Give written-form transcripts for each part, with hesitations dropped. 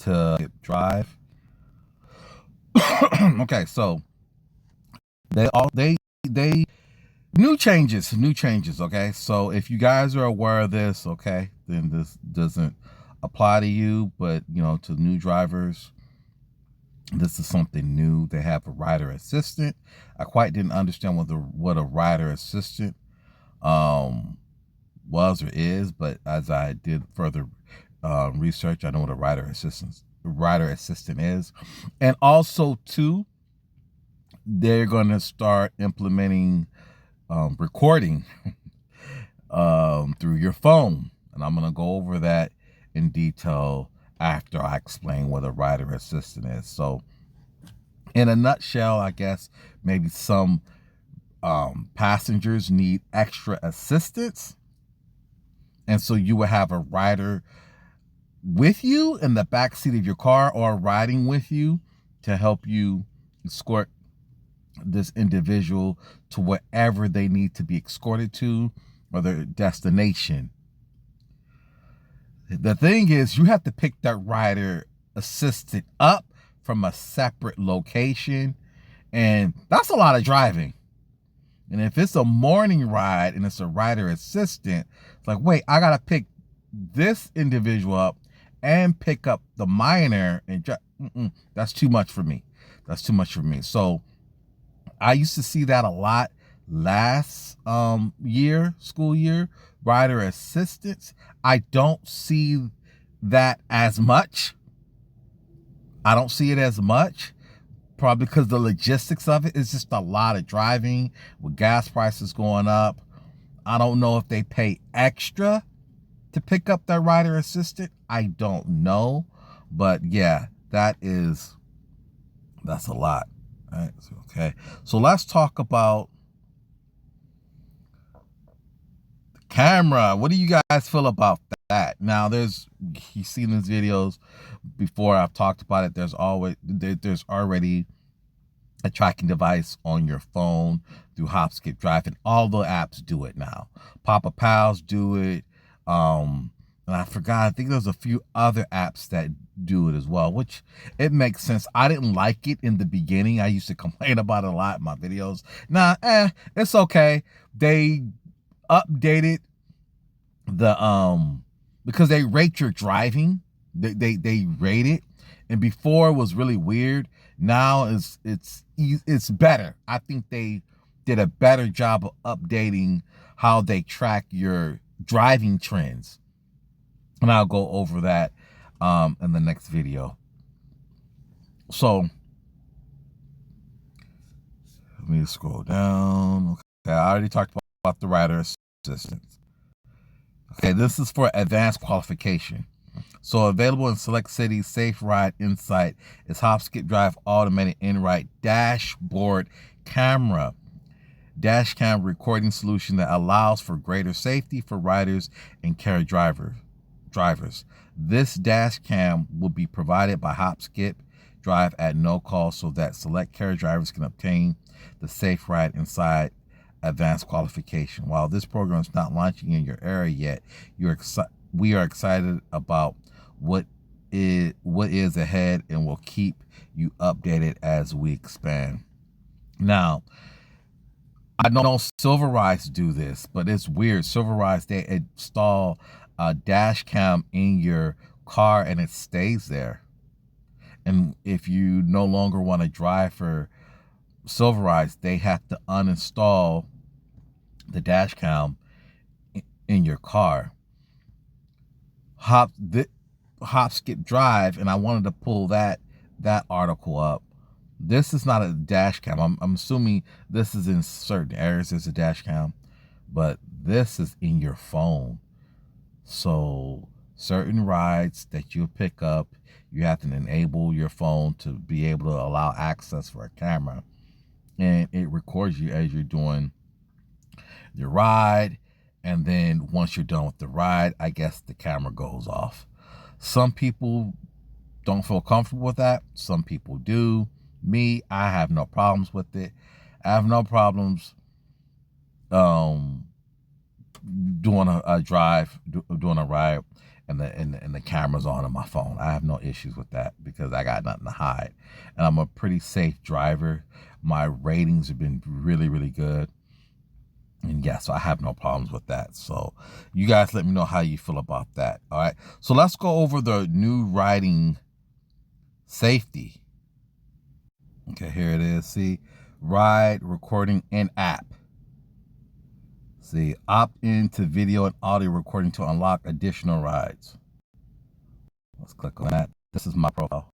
to Drive. Okay, so they new changes. Okay, so if you guys are aware of this, okay, then this doesn't apply to you, but to new drivers, this is something new. They have a rider assistant. I quite didn't understand what a rider assistant was or is, but as I did further research, I know what a rider assistant is. And also too, they're going to start implementing recording through your phone, and I'm going to go over that in detail after I explain what a rider assistant is. So in a nutshell, I guess maybe some passengers need extra assistance, and so you will have a rider with you in the back seat of your car or riding with you to help you escort this individual to wherever they need to be escorted to, or their destination. The thing is, you have to pick that rider assistant up from a separate location, and that's a lot of driving. And if it's a morning ride and it's a rider assistant, it's like, wait, I gotta pick this individual up and pick up the minor, and that's too much for me. So I used to see that a lot last school year, rider assistants. I don't see that as much. I don't see it as much, probably because the logistics of it is just a lot of driving with gas prices going up. I don't know if they pay extra to pick up that rider assistant. I don't know, but yeah, that's a lot. All right, okay. So let's talk about the camera. What do you guys feel about that? Now, you've seen these videos before. I've talked about it. There's already a tracking device on your phone through Hopskipdrive, and all the apps do it now. Papa Pals do it. And I forgot, I think there's a few other apps that do it as well, which it makes sense. I didn't like it in the beginning. I used to complain about it a lot in my videos. It's okay. They updated the because they rate your driving. They rate it, and before it was really weird. Now it's better. I think they did a better job of updating how they track your driving trends, and I'll go over that in the next video. So let me scroll down. Okay, I already talked about the rider assistance. Okay, this is for advanced qualification. So available in select cities, Safe Ride Insight is Hopskipdrive automated in-ride dashboard camera. Dash cam recording solution that allows for greater safety for riders and carry drivers. This dash cam will be provided by Hopskipdrive at no cost so that select carry drivers can obtain the Safe Ride Inside advanced qualification. While this program is not launching in your area yet, we are excited about what is ahead, and will keep you updated as we expand. Now, I know Silverides do this, but it's weird. Silverides, they install a dash cam in your car and it stays there. And if you no longer want to drive for Silverides, they have to uninstall the dash cam in your car. Hopskipdrive, and I wanted to pull that article up. This is not a dash cam. I'm assuming this is in certain areas there's a dash cam, but this is in your phone. So certain rides that you pick up, you have to enable your phone to be able to allow access for a camera, and it records you as you're doing your ride. And then once you're done with the ride, I guess the camera goes off. Some people don't feel comfortable with that. Some people do. Me, I have no problems with it. I have no problems doing a ride and the camera's on my phone. I have no issues with that because I got nothing to hide. And I'm a pretty safe driver. My ratings have been really, really good. And yeah, so I have no problems with that. So you guys let me know how you feel about that. All right. So let's go over the new riding safety. Okay, here it is. See, ride recording in app. See, opt into video and audio recording to unlock additional rides. Let's click on that. This is my profile.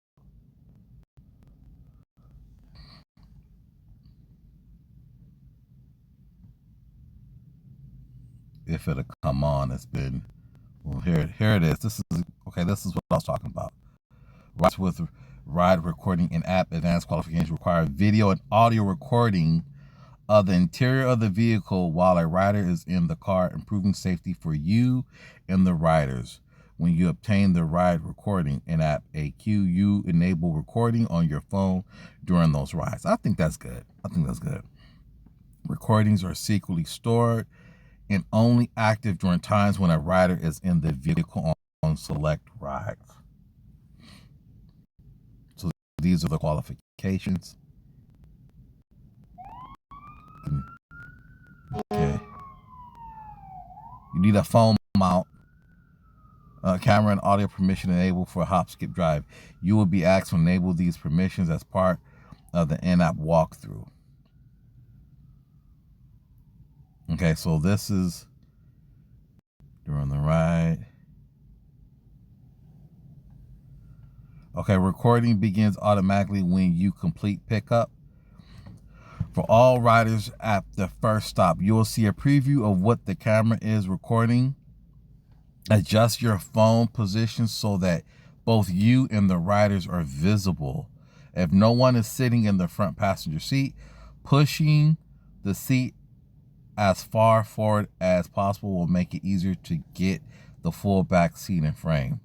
If it'll come on, it's been, well, here it is. This is, okay, this is what I was talking about. Rides with ride recording in app. Advanced qualifications require video and audio recording of the interior of the vehicle while a rider is in the car, improving safety for you and the riders. When you obtain the ride recording in app AQ, you enable recording on your phone during those rides. I think that's good. I think that's good. Recordings are secretly stored and only active during times when a rider is in the vehicle on select rides. So these are the qualifications. Okay. You need a phone mount, camera and audio permission enabled for Hopskipdrive. You will be asked to enable these permissions as part of the in-app walkthrough. Okay, so this is during the ride. Okay, recording begins automatically when you complete pickup. For all riders at the first stop, you will see a preview of what the camera is recording. Adjust your phone position so that both you and the riders are visible. If no one is sitting in the front passenger seat, pushing the seat as far forward as possible will make it easier to get the full back seat and frame.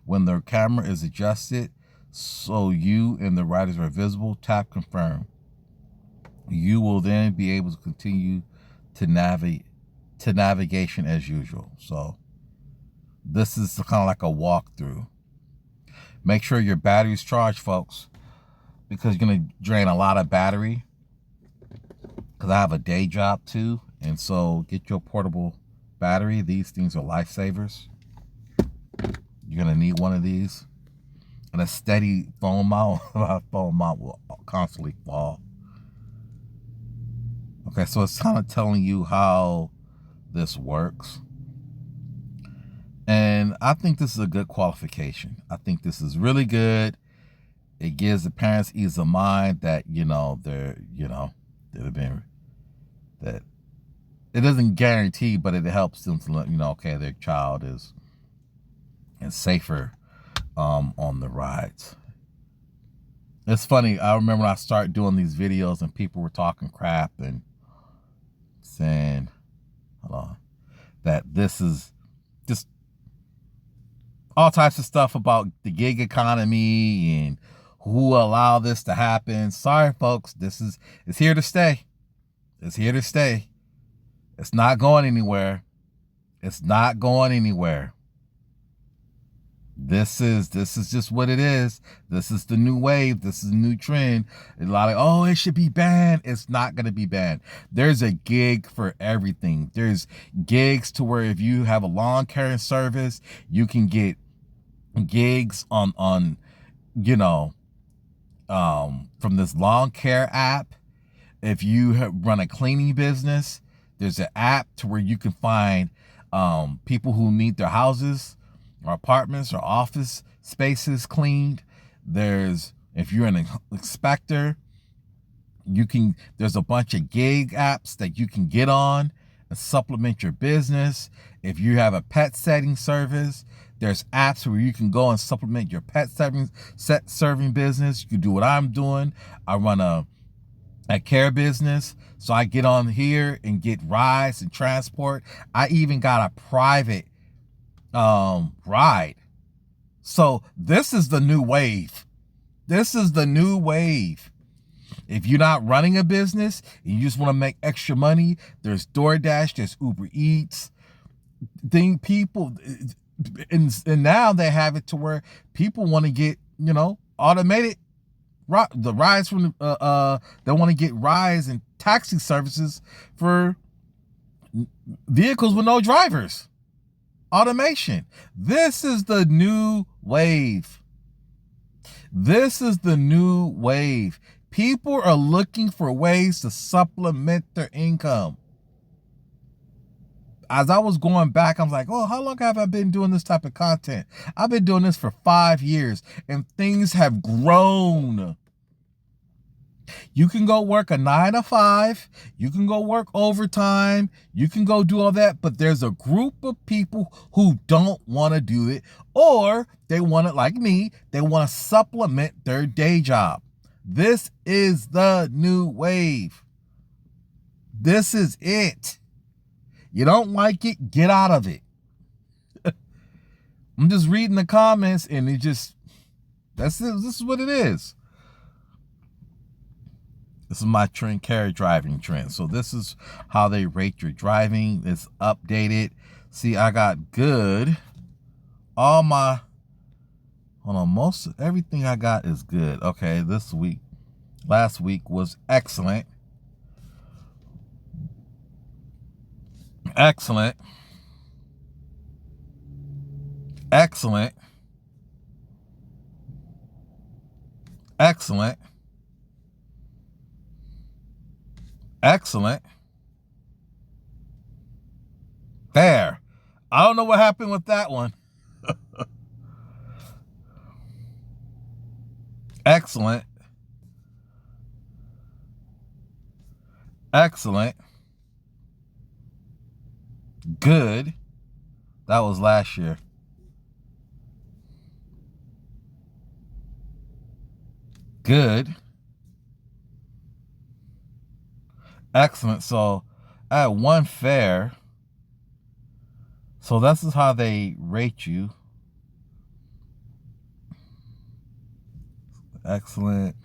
When the camera is adjusted so you and the riders are visible, tap confirm. You will then be able to continue to navigation as usual. So this is kind of like a walkthrough. Make sure your battery's charged, folks, because you're going to drain a lot of battery. Because I have a day job too, and so get your portable battery. These things are lifesavers. You're going to need one of these. And a steady phone mount. My phone mount will constantly fall. Okay, so it's kind of telling you how this works. And I think this is a good qualification. I think this is really good. It gives the parents ease of mind that, that it doesn't guarantee, but it helps them to let okay, their child is safer on the rides. It's funny. I remember when I started doing these videos and people were talking crap and saying, hold on, that this is just all types of stuff about the gig economy and who allow this to happen. Sorry, folks, it's here to stay. It's here to stay. It's not going anywhere. It's not going anywhere. This is just what it is. This is the new wave. This is the new trend. A lot of, oh, it should be banned. It's not going to be banned. There's a gig for everything. There's gigs to where if you have a lawn care service, you can get gigs on from this lawn care app. If you run a cleaning business, there's an app to where you can find people who need their houses or apartments or office spaces cleaned. If you're an inspector, there's a bunch of gig apps that you can get on and supplement your business. If you have a pet setting service, there's apps where you can go and supplement your pet serving business. You can do what I'm doing. I run a care business, so I get on here and get rides and transport. I even got a private ride. So this is the new wave. This is the new wave. If you're not running a business and you just want to make extra money, there's DoorDash, there's Uber Eats. and now they have it to where people want to get, automated the rides from they want to get rides and taxi services for vehicles with no drivers. Automation. This is the new wave. This is the new wave. People are looking for ways to supplement their income. As I was going back, I was like, oh, how long have I been doing this type of content? I've been doing this for 5 years, and things have grown. You can go work a 9 to 5. You can go work overtime. You can go do all that. But there's a group of people who don't want to do it, or they want it like me. They want to supplement their day job. This is the new wave. This is it. You don't like it, get out of it. I'm just reading the comments, and this is what it is. This is my trend, carry driving trend. So this is how they rate your driving. It's updated. See, I got good. Most everything I got is good. Okay, last week was excellent. Excellent. Excellent. Excellent. Excellent. There. I don't know what happened with that one. Excellent. Excellent. Good. That was last year. Good. Excellent. So I had one fair. So this is how they rate you. Excellent.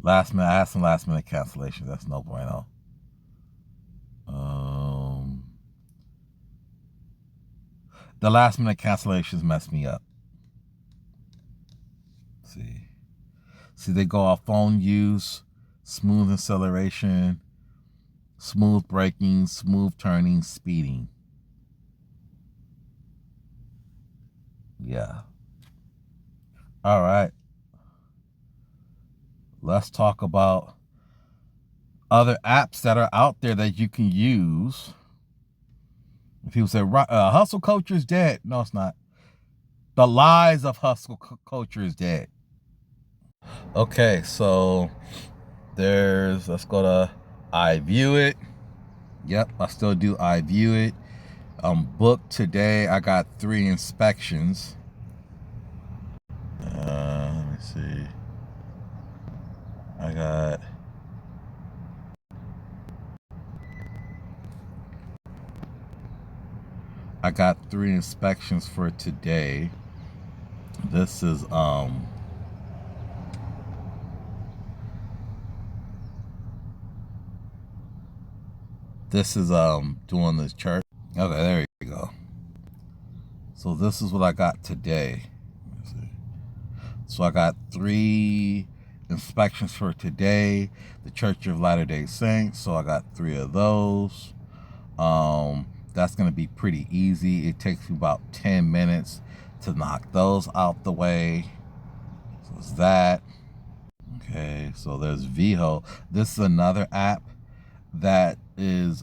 Last minute. I had some last minute cancellations. That's no bueno. The last minute cancellations messed me up. See, they go off phone use, smooth acceleration, smooth braking, smooth turning, speeding. Yeah. All right. Let's talk about other apps that are out there that you can use. People say, hustle culture is dead. No, it's not. The lies of hustle culture is dead. Okay, so let's go to iView It. Yep, I still do iView It. Booked today. I got 3 inspections. Let me see. I got 3 inspections for today. This is doing this church. Okay, there you go. So this is what I got today. Let's see. So I got 3 inspections for today. The Church of Latter-day Saints. So I got 3 of those. That's going to be pretty easy. It takes me about 10 minutes to knock those out the way. So it's that. Okay, so there's Veho. This is another app that is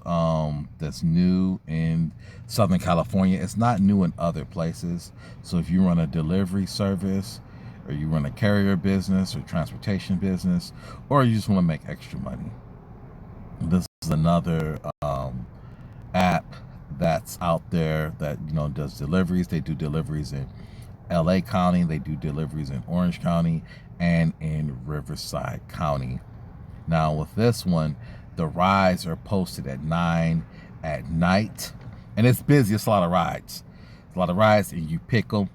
that's new in Southern California. It's not new in other places. So if you run a delivery service, or you run a carrier business or transportation business, or you just want to make extra money, this is another app that's out there that does deliveries. They do deliveries in LA County, they do deliveries in Orange County, and in Riverside County. Now with this one, the rides are posted at 9 at night, and it's busy. It's a lot of rides. It's a lot of rides, and you pick them.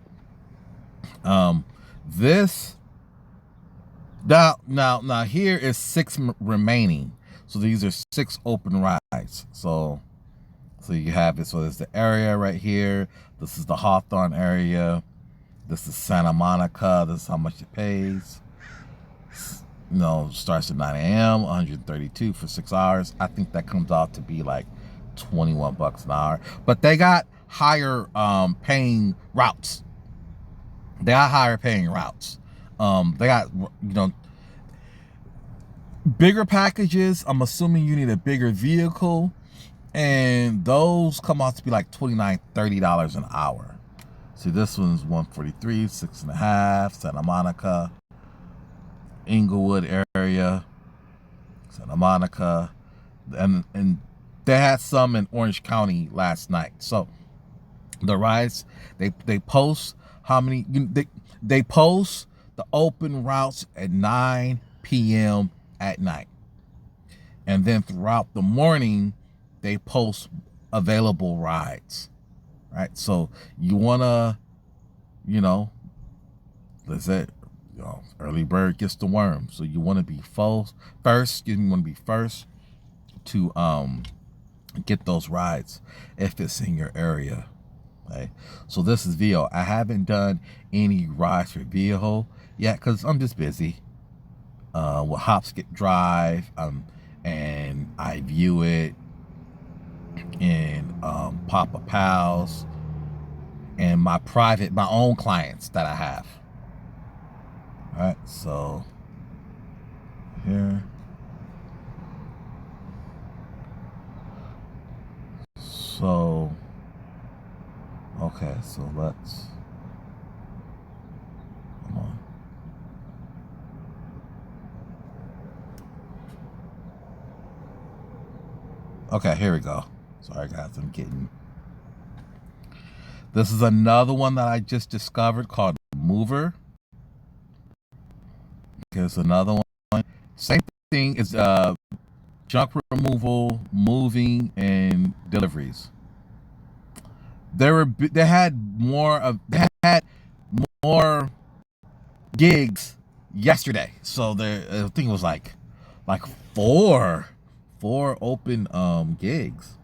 This now here is 6 remaining. So these are 6 open rides. So you have it. So there's the area right here, This is the Hawthorne area. This is Santa Monica. This is how much it pays. Starts at 9 a.m., 132 for 6 hours. I think that comes out to be like 21 bucks an hour. But they got higher paying routes. They got, bigger packages. I'm assuming you need a bigger vehicle. And those come out to be like $29, $30 an hour. See, this one's 143, 6.5, Santa Monica, Inglewood area, Santa Monica, and they had some in Orange County last night. So the rides, they post how many, they post the open routes at 9 p.m. at night, and then throughout the morning they post available rides. Right, so you wanna, early bird gets the worm. So you want to be first. You want to be first to get those rides if it's in your area. Okay, so this is Veho. I haven't done any rides for Veho yet because I'm just busy with Hopskipdrive, and I view it in Papa Pals and my own clients that I have. All right, so here, so okay, so let's come on. Okay, here we go. Sorry guys, I'm kidding. This is another one that I just discovered called Mover. Here's another one. Same thing, is junk removal, moving, and deliveries. They had more gigs yesterday. So I think it was like four open gigs.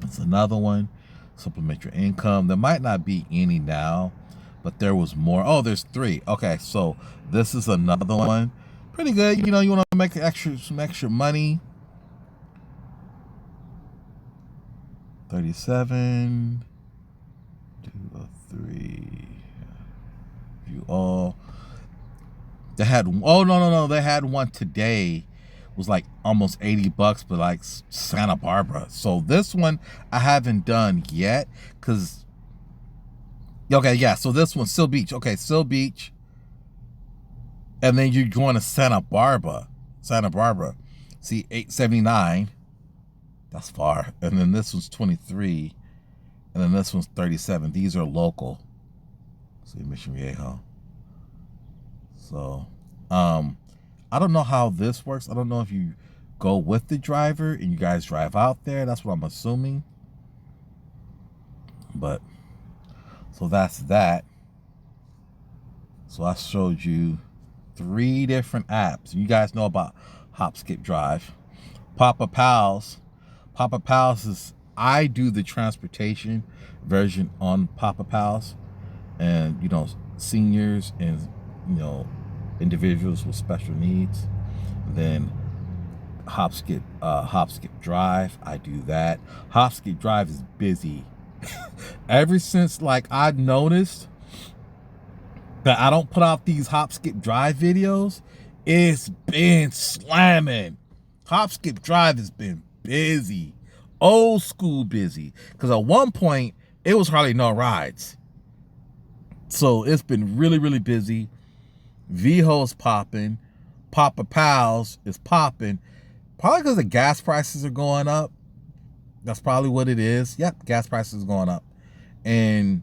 It's another one. Supplement your income. There might not be any now, but there was more. Oh, there's 3. Okay, so this is another one. Pretty good. You want to make some extra money. 37, 203. View all. They had, oh no, they had one today. It was like almost 80 bucks, but like Santa Barbara. So this one I haven't done yet because, okay, yeah, so this one's Seal Beach. Okay, Seal Beach. And then you're going to Santa Barbara. See, 879. That's far. And then this one's 23. And then this one's 37. These are local. See, Mission Veho. So, I don't know how this works. I don't know if you go with the driver and you guys drive out there. That's what I'm assuming. But, so that's that. So I showed you 3 different apps. You guys know about Hopskipdrive. Papa Pals. Papa Pals is, I do the transportation version on Papa Pals. And, seniors and, individuals with special needs. Then Hopskipdrive, I do that. Hopskipdrive is busy. Ever since I've noticed that I don't put out these Hopskipdrive videos, it's been slamming. Hopskipdrive has been busy, old school busy. Because at one point it was hardly no rides. So it's been really, really busy. Veho's popping. Papa Pals is popping. Probably because the gas prices are going up. That's probably what it is. Yep, gas prices are going up. And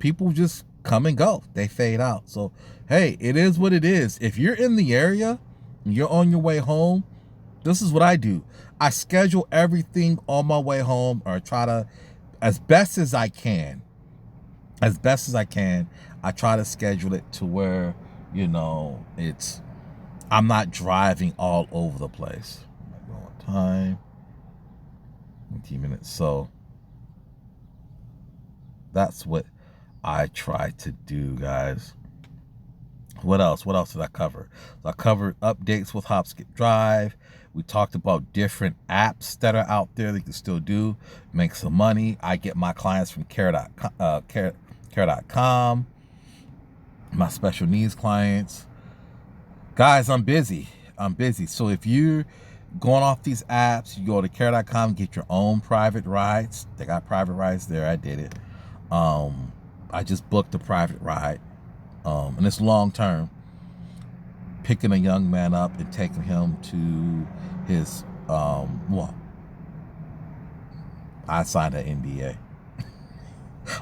people just come and go. They fade out. So, hey, it is what it is. If you're in the area and you're on your way home, this is what I do. I schedule everything on my way home, or try to, as best as I can, I try to schedule it to where, I'm not driving all over the place. Time, 15 minutes. So that's what I try to do, guys. What else? What else did I cover? So I covered updates with Hopskipdrive. We talked about different apps that are out there that you can still do, make some money. I get my clients from care.com, my special needs clients. Guys, I'm busy. So if you're going off these apps, you go to care.com, get your own private rides. They got private rides there. I did it. I just booked a private ride. And it's long term, picking a young man up and taking him to his well, I signed an NDA.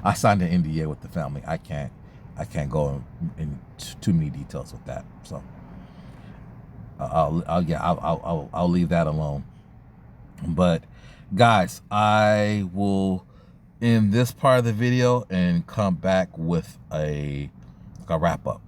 I signed an NDA with the family. I can't go in too many details with that. So I'll leave that alone. But guys, I will end this part of the video and come back with a wrap up.